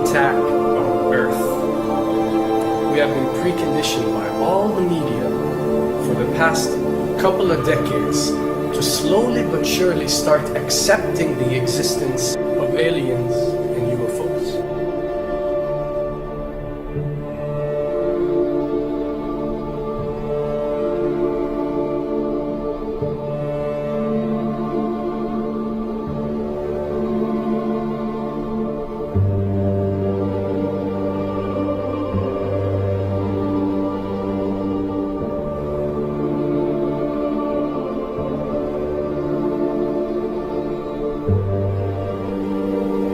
attack on Earth. We have been preconditioned by all the media for the past couple of decades to slowly but surely start accepting the existence of aliens and UFOs.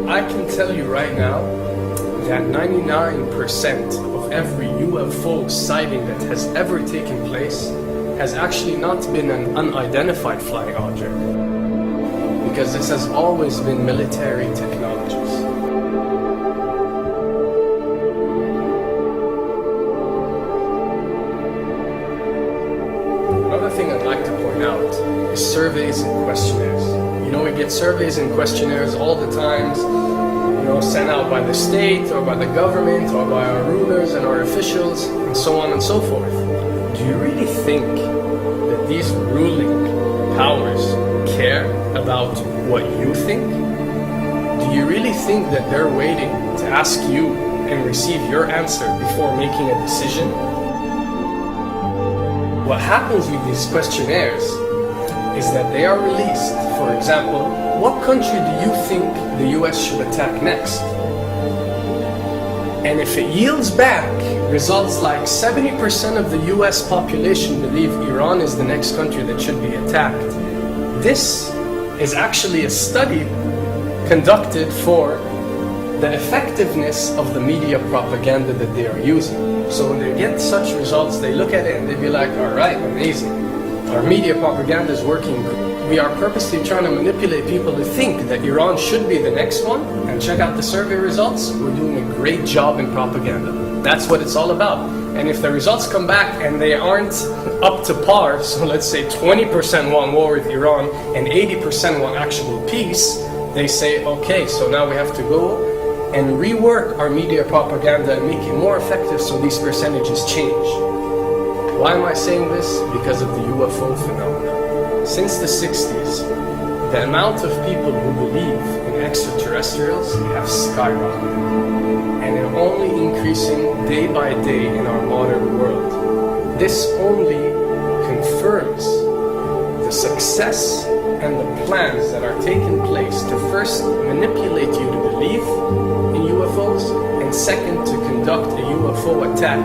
I can tell you right now that 99% of every UFO sighting that has ever taken place has actually not been an unidentified flying object, because this has always been military technologies. Another thing I'd like to point out is surveys and questionnaires. You know, we get surveys and questionnaires all the time, sent out by the state or by the government or by our rulers and our officials and so on and so forth. Do you really think that these ruling powers care about what you think? Do you really think that they're waiting to ask you and receive your answer before making a decision? What happens with these questionnaires is that they are released. For example, what country do you think the US should attack next? And if it yields back results like 70% of the US population believe Iran is the next country that should be attacked, this is actually a study conducted for the effectiveness of the media propaganda that they are using. So when they get such results, they look at it and they be like, all right, amazing. Our media propaganda is working. We are purposely trying to manipulate people to think that Iran should be the next one, and check out the survey results. We're doing a great job in propaganda. That's what it's all about. And if the results come back and they aren't up to par, so let's say 20% want war with Iran and 80% want actual peace, they say, okay, so now we have to go and rework our media propaganda and make it more effective so these percentages change. Why am I saying this? Because of the UFO phenomenon. Since the 60s, the amount of people who believe in extraterrestrials have skyrocketed, and they're only increasing day by day in our modern world. This only confirms the success and the plans that are taking place to first manipulate you to believe in UFOs, and second, to conduct a UFO attack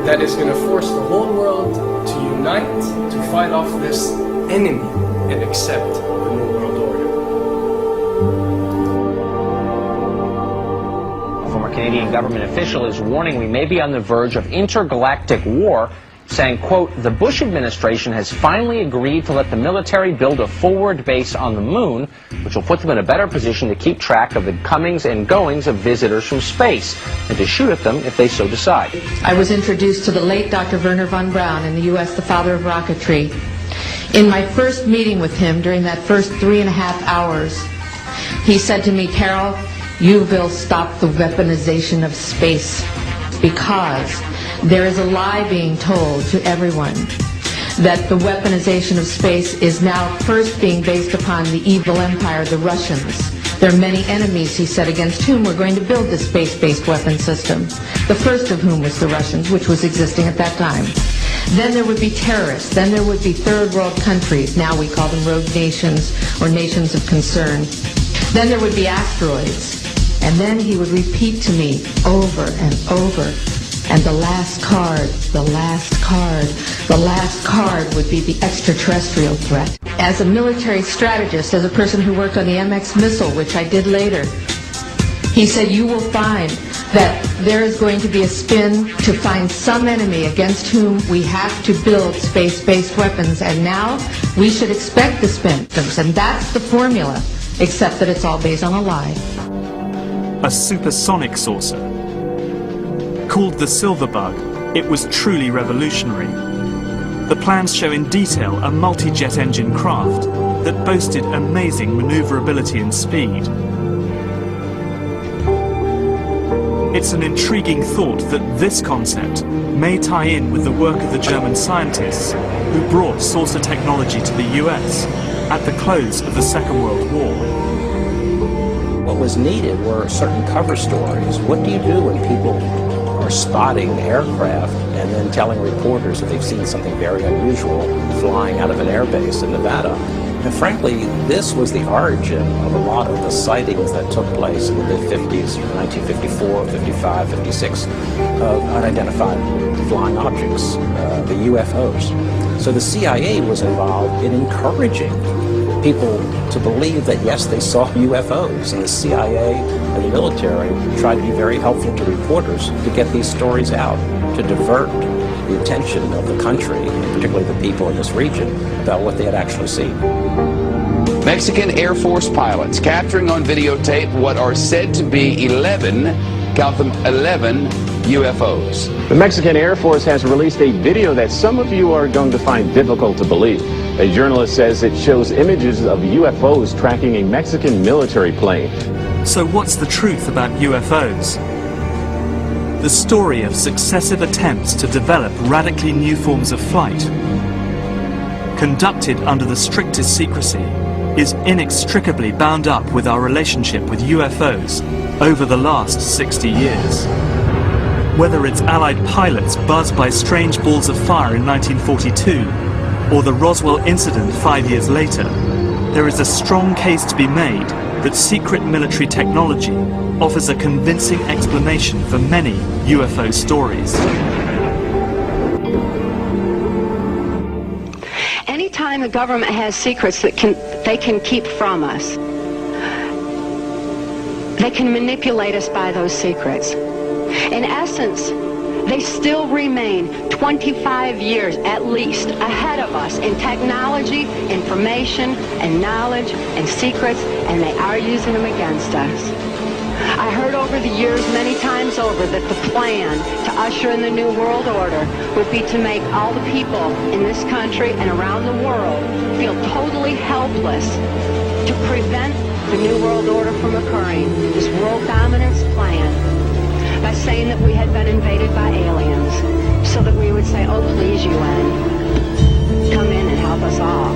that is going to force the whole world to unite to fight off this enemy and accept the New World Order. A former Canadian government official is warning we may be on the verge of intergalactic war, saying, quote, the Bush administration has finally agreed to let the military build a forward base on the moon, which will put them in a better position to keep track of the comings and goings of visitors from space, and to shoot at them if they so decide. I was introduced to the late Dr. Wernher von Braun in the U.S., the father of rocketry. In my first meeting with him, during that first 3.5 hours, he said to me, Carol, you will stop the weaponization of space, because there is a lie being told to everyone that the weaponization of space is now first being based upon the evil empire, the Russians. There are many enemies, he said, against whom we're going to build this space-based weapon system. The first of whom was the Russians, which was existing at that time. Then there would be terrorists. Then there would be third world countries. Now we call them rogue nations or nations of concern. Then there would be asteroids. And then he would repeat to me over and over, and the last card, the last card, the last card would be the extraterrestrial threat. As a military strategist, as a person who worked on the MX missile, which I did later, he said, you will find that there is going to be a spin to find some enemy against whom we have to build space-based weapons, and now we should expect the spin. And that's the formula, except that it's all based on a lie. A supersonic saucer. Called the Silver Bug, it was truly revolutionary. The plans show in detail a multi-jet engine craft that boasted amazing maneuverability and speed. It's an intriguing thought that this concept may tie in with the work of the German scientists who brought saucer technology to the US at the close of the Second World War. What was needed were certain cover stories. What do you do when people are spotting aircraft and then telling reporters that they've seen something very unusual flying out of an airbase in Nevada? And frankly, this was the origin of a lot of the sightings that took place in the mid-50s, 1954, 55, 56, of unidentified flying objects, the UFOs. So the CIA was involved in encouraging people to believe that, yes, they saw UFOs. And the CIA and the military tried to be very helpful to reporters to get these stories out, to divert the attention of the country, and particularly the people in this region, about what they had actually seen. Mexican Air Force pilots capturing on videotape what are said to be 11, count them, 11 UFOs. The Mexican Air Force has released a video that some of you are going to find difficult to believe. A journalist says it shows images of UFOs tracking a Mexican military plane. So what's the truth about UFOs? The story of successive attempts to develop radically new forms of flight, conducted under the strictest secrecy, is inextricably bound up with our relationship with UFOs over the last 60 years. Whether it's Allied pilots buzzed by strange balls of fire in 1942, or the Roswell incident 5 years later, there is a strong case to be made that secret military technology offers a convincing explanation for many UFO stories. Anytime the government has secrets that they can keep from us, they can manipulate us by those secrets. In essence, they still remain 25 years at least ahead of us in technology, information, and knowledge, and secrets, and they are using them against us. I heard over the years many times over that the plan to usher in the New World Order would be to make all the people in this country and around the world feel totally helpless to prevent the New World Order from occurring, this world dominance plan, by saying that we had been invaded by aliens, so that we would say, oh please UN, come in and help us all.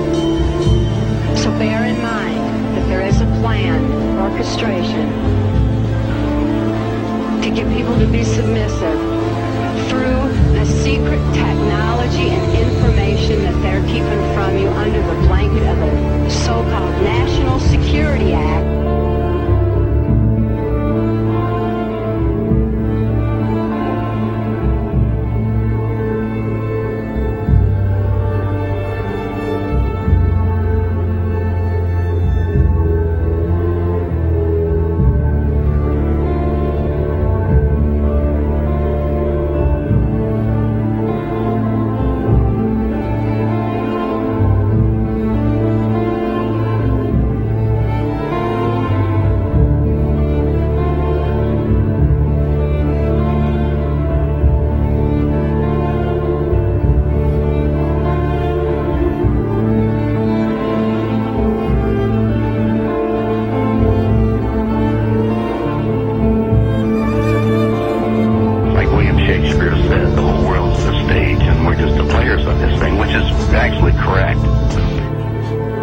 So bear in mind that there is a plan, orchestration, to get people to be submissive through the secret technology and information that they're keeping from you under the blanket of the so-called National Security Act.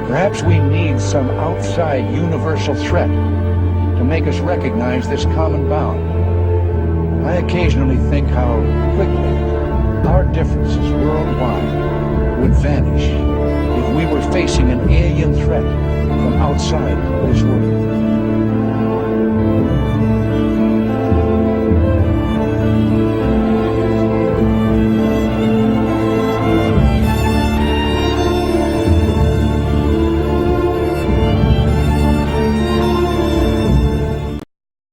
Perhaps we need some outside universal threat to make us recognize this common bound. I occasionally think how quickly our differences worldwide would vanish if we were facing an alien threat from outside this world.